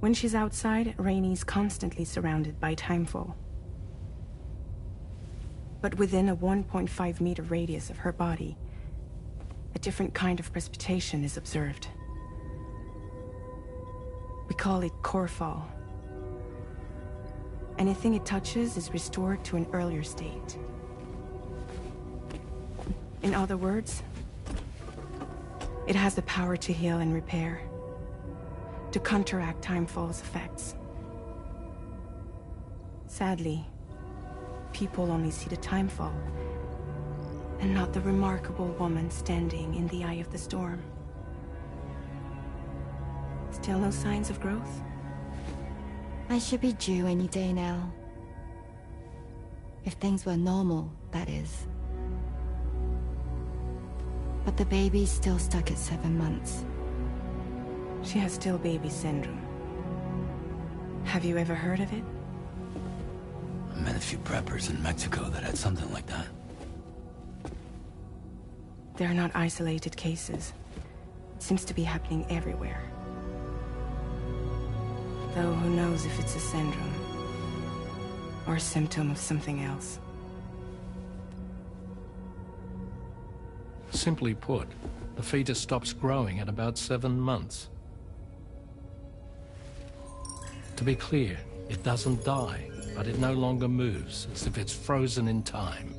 When she's outside, Rainey's constantly surrounded by timefall. But within a 1.5-meter radius of her body, a different kind of precipitation is observed. We call it core fall. Anything it touches is restored to an earlier state. In other words, it has the power to heal and repair, to counteract timefall's effects. Sadly, people only see the timefall, and not the remarkable woman standing in the eye of the storm. Still no signs of growth? I should be due any day now. If things were normal, that is. But the baby's still stuck at 7 months. She has still baby syndrome. Have you ever heard of it? I met a few preppers in Mexico that had something like that. They're not isolated cases. It seems to be happening everywhere. Though who knows if it's a syndrome or a symptom of something else. Simply put, the fetus stops growing at about 7 months. To be clear, it doesn't die, but it no longer moves, as if it's frozen in time.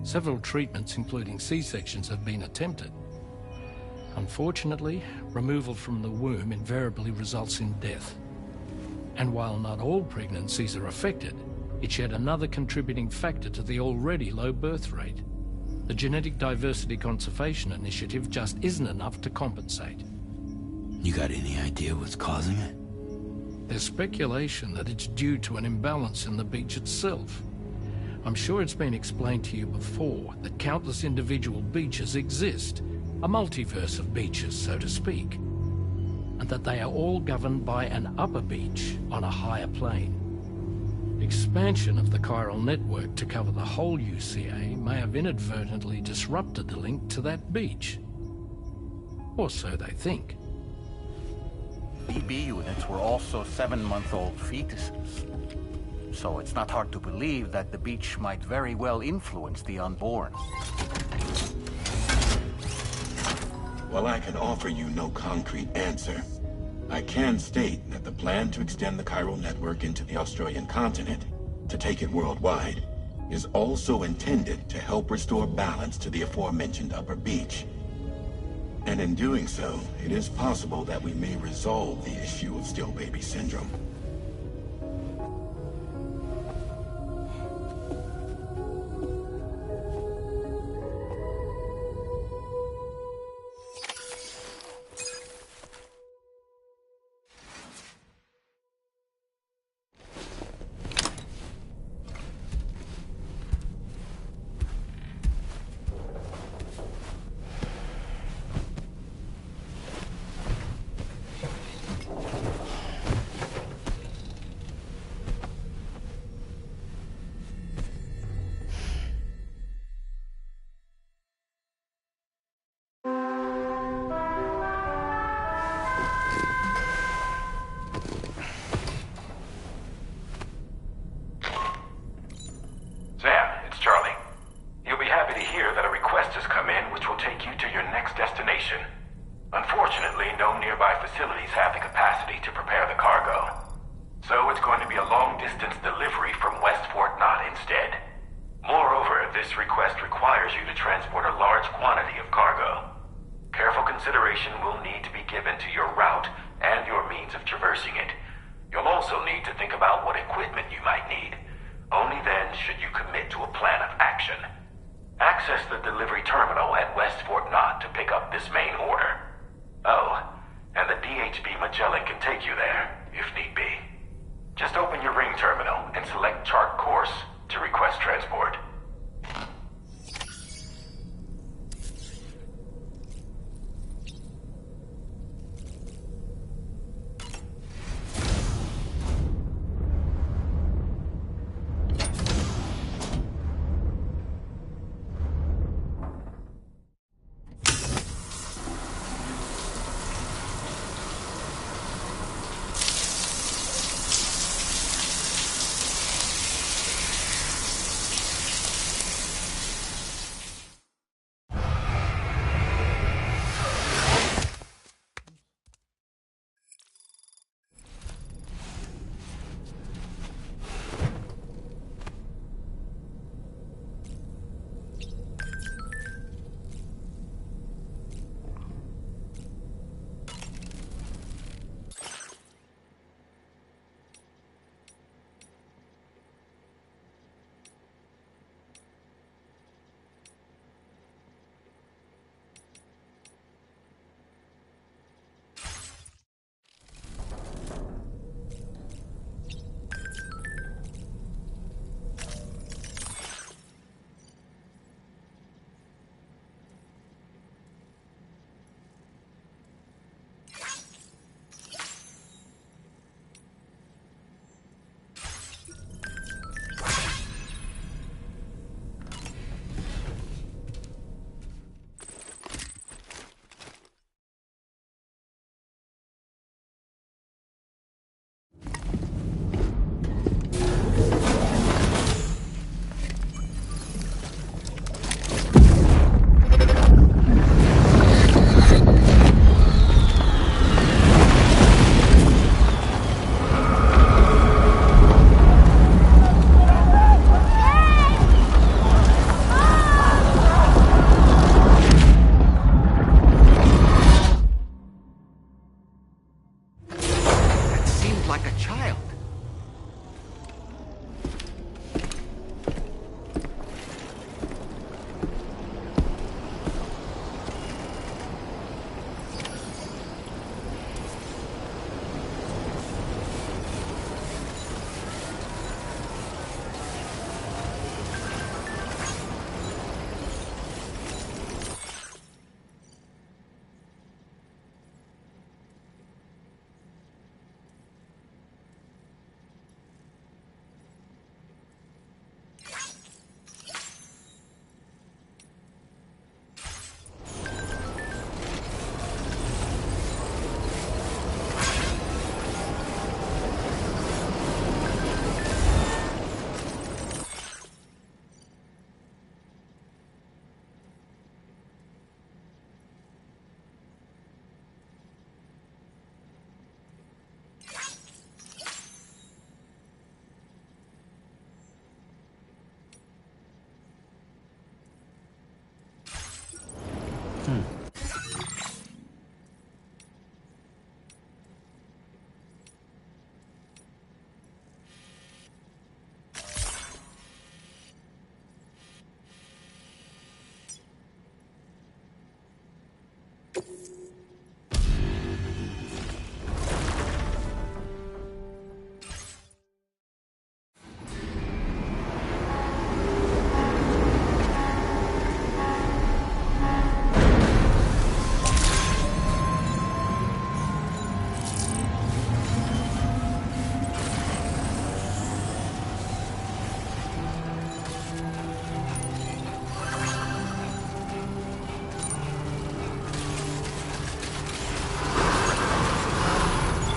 Several treatments, including C-sections, have been attempted. Unfortunately, removal from the womb invariably results in death. And while not all pregnancies are affected, it's yet another contributing factor to the already low birth rate. The Genetic Diversity Conservation Initiative just isn't enough to compensate. You got any idea what's causing it? There's speculation that it's due to an imbalance in the beach itself. I'm sure it's been explained to you before that countless individual beaches exist, a multiverse of beaches, so to speak, and that they are all governed by an upper beach on a higher plane. Expansion of the chiral network to cover the whole UCA may have inadvertently disrupted the link to that beach. Or so they think. BB units were also 7-month-old fetuses. So it's not hard to believe that the beach might very well influence the unborn. While I can offer you no concrete answer, I can state that the plan to extend the chiral network into the Australian continent, to take it worldwide, is also intended to help restore balance to the aforementioned upper beach. And in doing so, it is possible that we may resolve the issue of still baby syndrome. Unfortunately, no nearby facilities have the capacity to prepare the cargo. So it's going to be a long-distance delivery from West Fort Knott instead. Moreover, this request requires you to transport a large quantity of cargo. Careful consideration will need to be given to your route and your means of traversing it. You'll also need to think about what equipment you might need. Only then should you commit to a plan of action. Access the delivery terminal at West Fort Knott to pick up this main order. Oh, and the DHB Magellan can take you there, if need be. Just open your ring terminal and select chart course to request transport.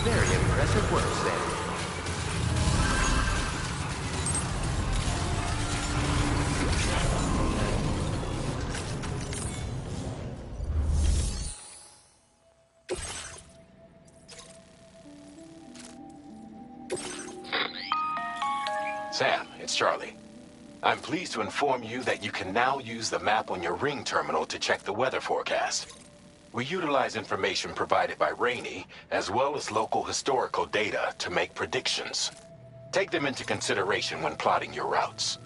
Very impressive work, Sam. Sam, it's Charlie. I'm pleased to inform you that you can now use the map on your Ring terminal to check the weather forecast. We utilize information provided by Rainey, as well as local historical data, to make predictions. Take them into consideration when plotting your routes.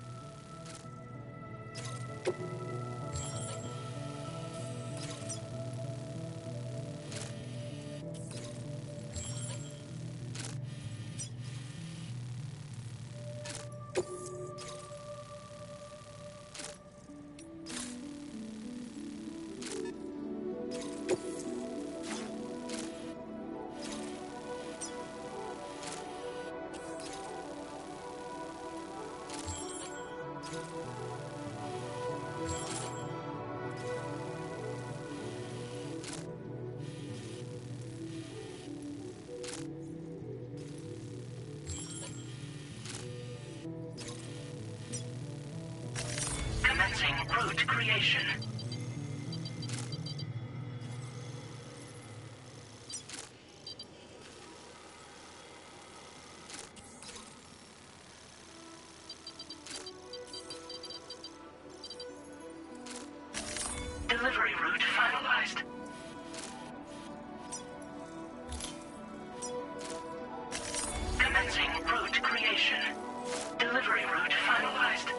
Commencing route creation. Delivery route finalized. Commencing route creation. Delivery route finalized.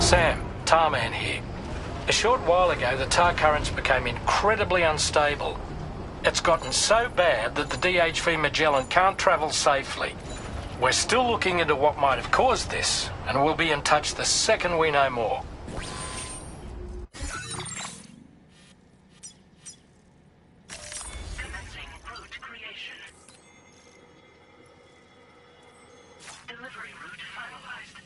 Sam, Tarman here. A short while ago, the tar currents became incredibly unstable. It's gotten so bad that the DHV Magellan can't travel safely. We're still looking into what might have caused this, and we'll be in touch the second we know more. Commencing route creation. Delivery route finalized.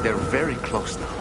They're very close now.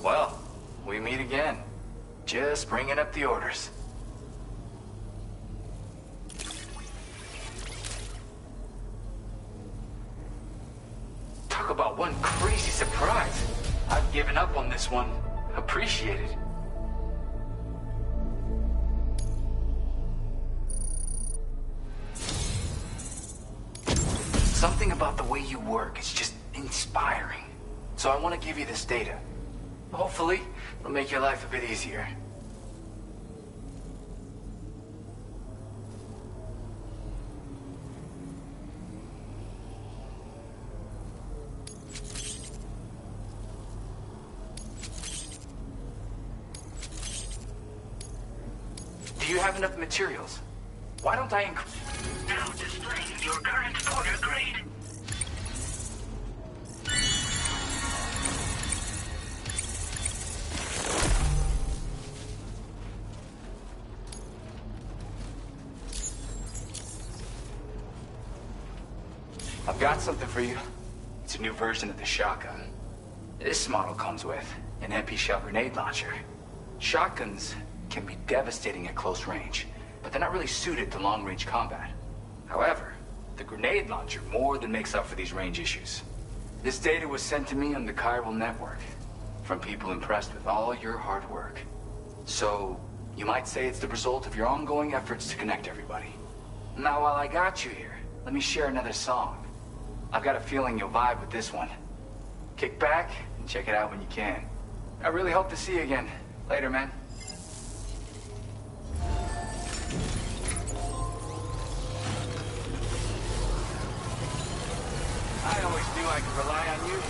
Well, we meet again. Just bringing up the orders. Talk about one crazy surprise. I've given up on this one. Appreciate it. Something about the way you work is just inspiring. So I want to give you this data. Hopefully, it'll make your life a bit easier. Do you have enough materials? Why don't I Now displaying your current order grade. I've got something for you. It's a new version of the shotgun. This model comes with an MP shell grenade launcher. Shotguns can be devastating at close range, but they're not really suited to long-range combat. However, the grenade launcher more than makes up for these range issues. This data was sent to me on the chiral network from people impressed with all your hard work. So, you might say it's the result of your ongoing efforts to connect everybody. Now, while I got you here, let me share another song. I've got a feeling you'll vibe with this one. Kick back and check it out when you can. I really hope to see you again. Later, man. I always knew I could rely on you.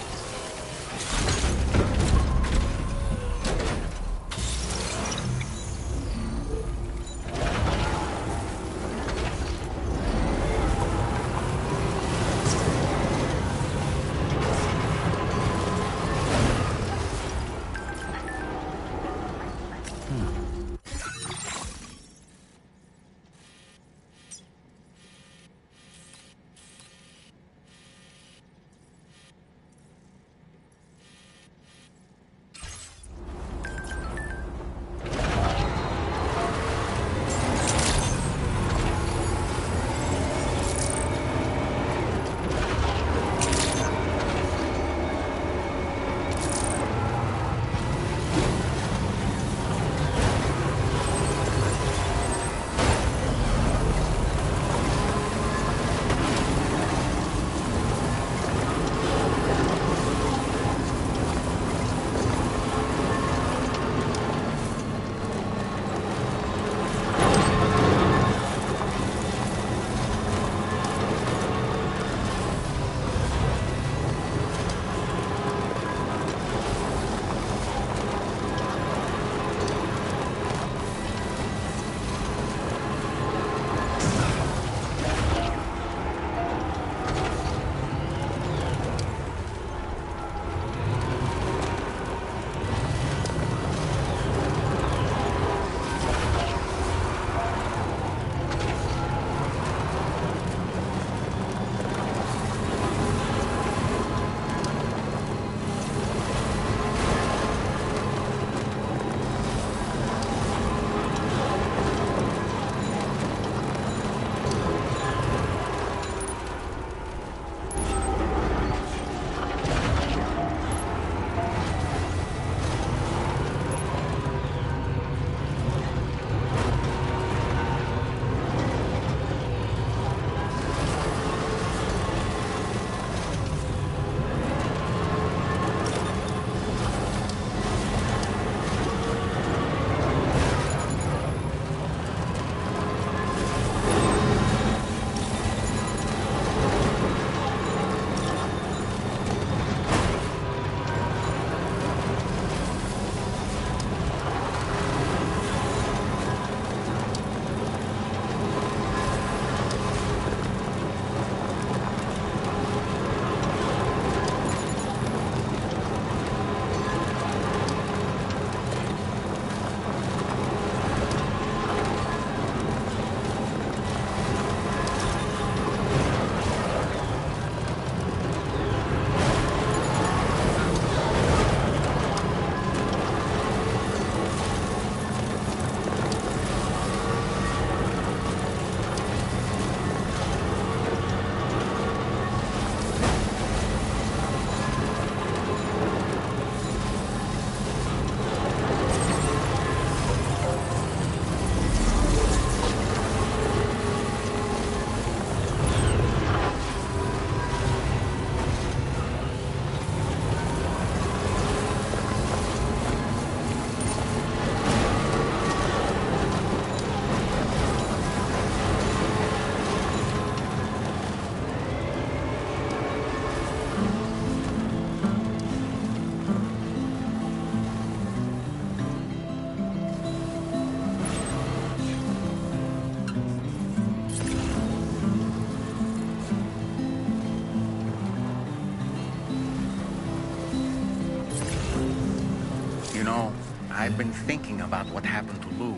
know, I've been thinking about what happened to Lou.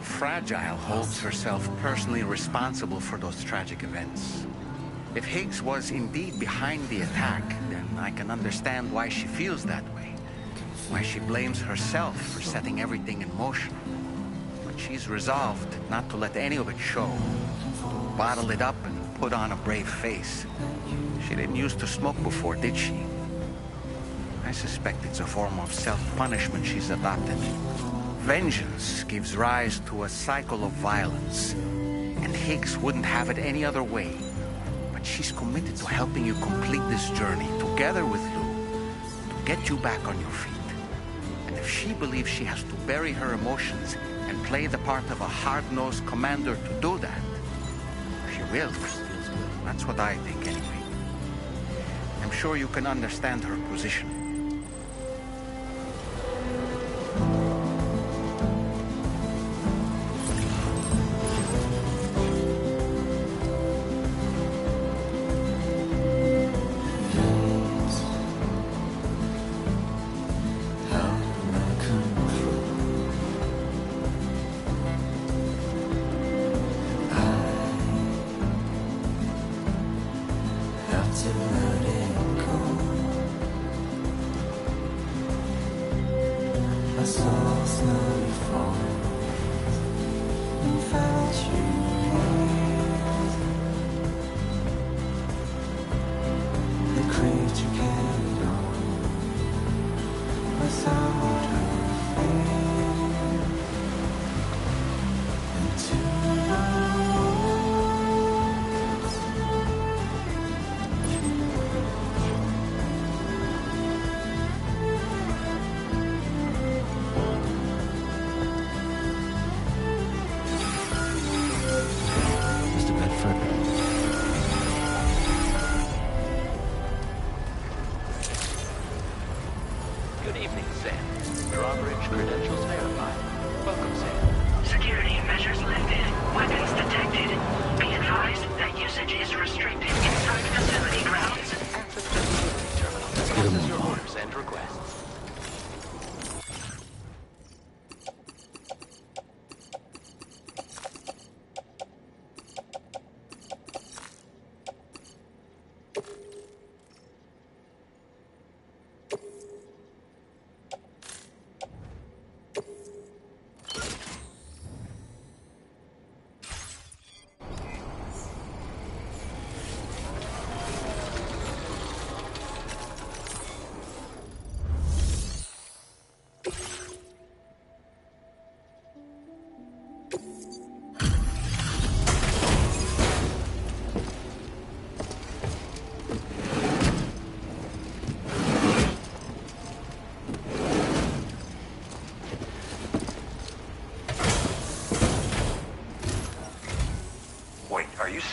Fragile holds herself personally responsible for those tragic events. If Higgs was indeed behind the attack, then I can understand why she feels that way. Why she blames herself for setting everything in motion. But she's resolved not to let any of it show. To bottle it up and put on a brave face. She didn't used to smoke before, did she? I suspect it's a form of self-punishment she's adopted. Vengeance gives rise to a cycle of violence, and Higgs wouldn't have it any other way. But she's committed to helping you complete this journey, together with Lou, to get you back on your feet. And if she believes she has to bury her emotions and play the part of a hard-nosed commander to do that, she will. That's what I think, anyway. I'm sure you can understand her position.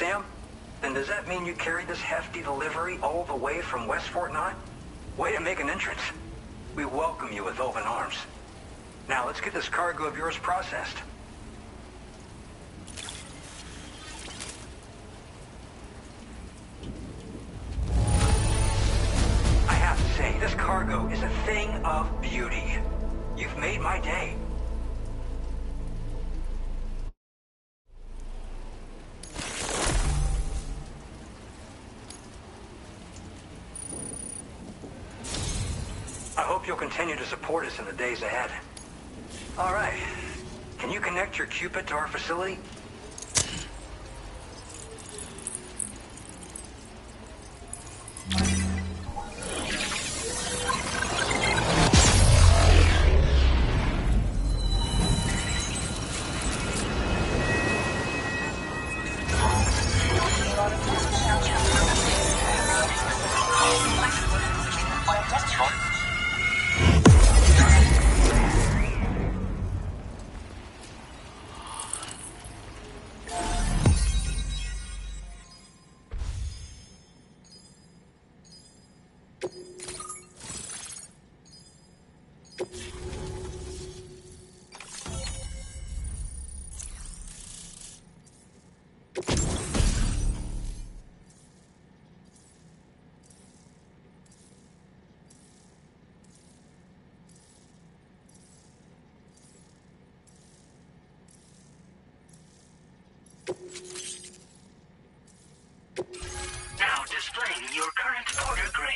Sam? Then does that mean you carried this hefty delivery all the way from West Fort Knott? Way to make an entrance. We welcome you with open arms. Now let's get this cargo of yours processed. I have to say, this cargo is a thing of beauty. You've made my day. I hope you'll continue to support us in the days ahead. All right. Can you connect your Cupid to our facility? Now displaying your current order grade.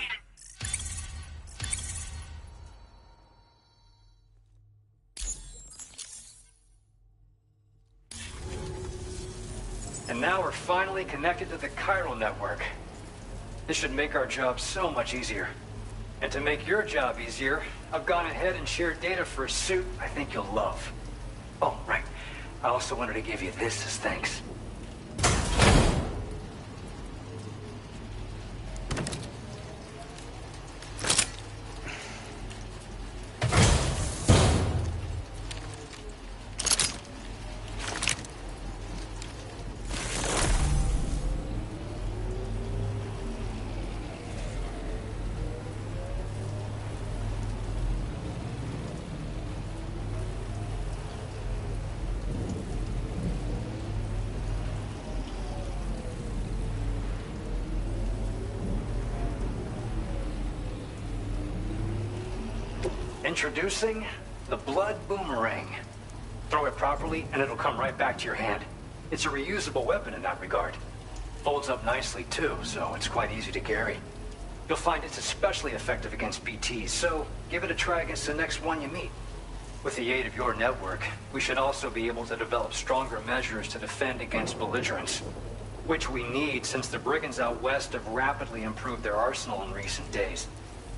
And now we're finally connected to the chiral network. This should make our job so much easier. And to make your job easier, I've gone ahead and shared data for a suit I think you'll love. Oh, right. I also wanted to give you this as thanks. Introducing the Blood Boomerang. Throw it properly and it'll come right back to your hand. It's a reusable weapon in that regard. Folds up nicely too, so it's quite easy to carry. You'll find it's especially effective against BTs, so give it a try against the next one you meet. With the aid of your network, we should also be able to develop stronger measures to defend against belligerents, which we need since the brigands out west have rapidly improved their arsenal in recent days.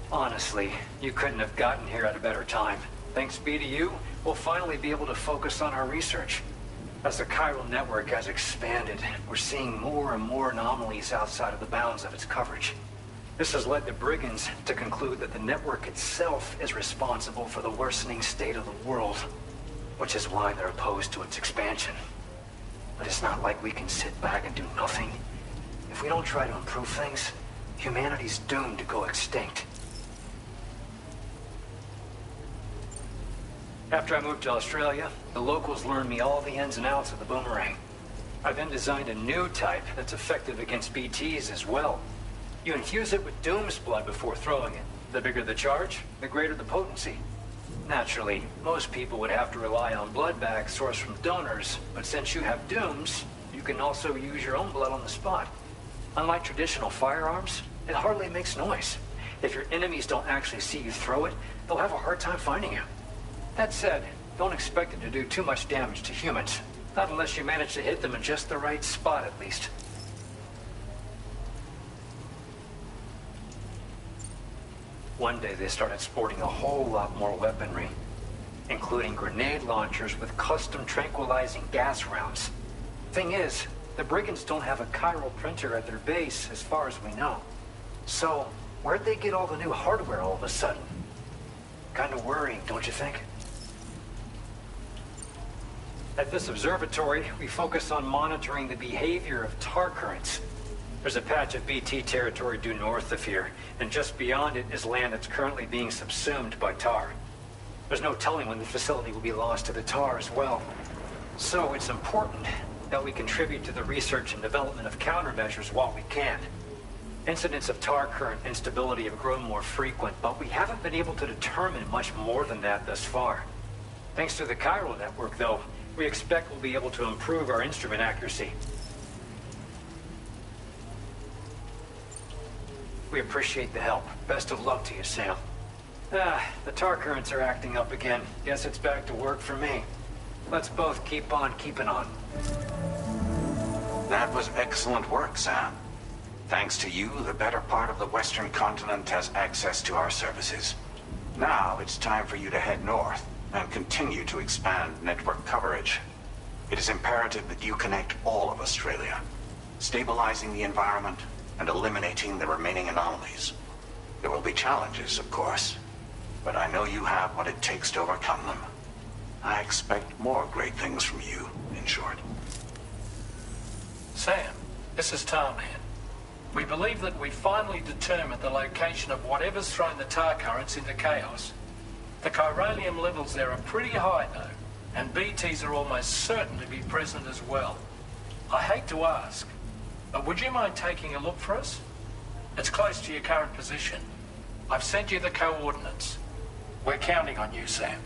Honestly, you couldn't have gotten here at a better time. Thanks be to you, we'll finally be able to focus on our research. As the chiral network has expanded, we're seeing more and more anomalies outside of the bounds of its coverage. This has led the brigands to conclude that the network itself is responsible for the worsening state of the world, which is why they're opposed to its expansion. But it's not like we can sit back and do nothing. If we don't try to improve things, humanity's doomed to go extinct. After I moved to Australia, the locals learned me all the ins and outs of the boomerang. I then designed a new type that's effective against BTs as well. You infuse it with Doom's blood before throwing it. The bigger the charge, the greater the potency. Naturally, most people would have to rely on blood bags sourced from donors, but since you have Doom's, you can also use your own blood on the spot. Unlike traditional firearms, it hardly makes noise. If your enemies don't actually see you throw it, they'll have a hard time finding you. That said, don't expect it to do too much damage to humans. Not unless you manage to hit them in just the right spot, at least. One day they started sporting a whole lot more weaponry, including grenade launchers with custom tranquilizing gas rounds. Thing is, the brigands don't have a chiral printer at their base, as far as we know. So, where'd they get all the new hardware all of a sudden? Kind of worrying, don't you think? At this observatory, we focus on monitoring the behavior of tar currents. There's a patch of BT territory due north of here, and just beyond it is land that's currently being subsumed by tar. There's no telling when the facility will be lost to the tar as well. So it's important that we contribute to the research and development of countermeasures while we can. Incidents of tar current instability have grown more frequent, but we haven't been able to determine much more than that thus far. Thanks to the chiral network, though, we expect we'll be able to improve our instrument accuracy. We appreciate the help. Best of luck to you, Sam. The tar currents are acting up again. Guess it's back to work for me. Let's both keep on keeping on. That was excellent work, Sam. Thanks to you, the better part of the Western continent has access to our services. Now it's time for you to head north and continue to expand network coverage. It is imperative that you connect all of Australia, stabilizing the environment and eliminating the remaining anomalies. There will be challenges, of course, but I know you have what it takes to overcome them. I expect more great things from you, in short. Sam, this is Tarman. We believe that we finally determined the location of whatever's thrown the tar currents into chaos. The chiralium levels there are pretty high, though, and BTs are almost certain to be present as well. I hate to ask, but would you mind taking a look for us? It's close to your current position. I've sent you the coordinates. We're counting on you, Sam.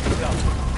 Where'd you go?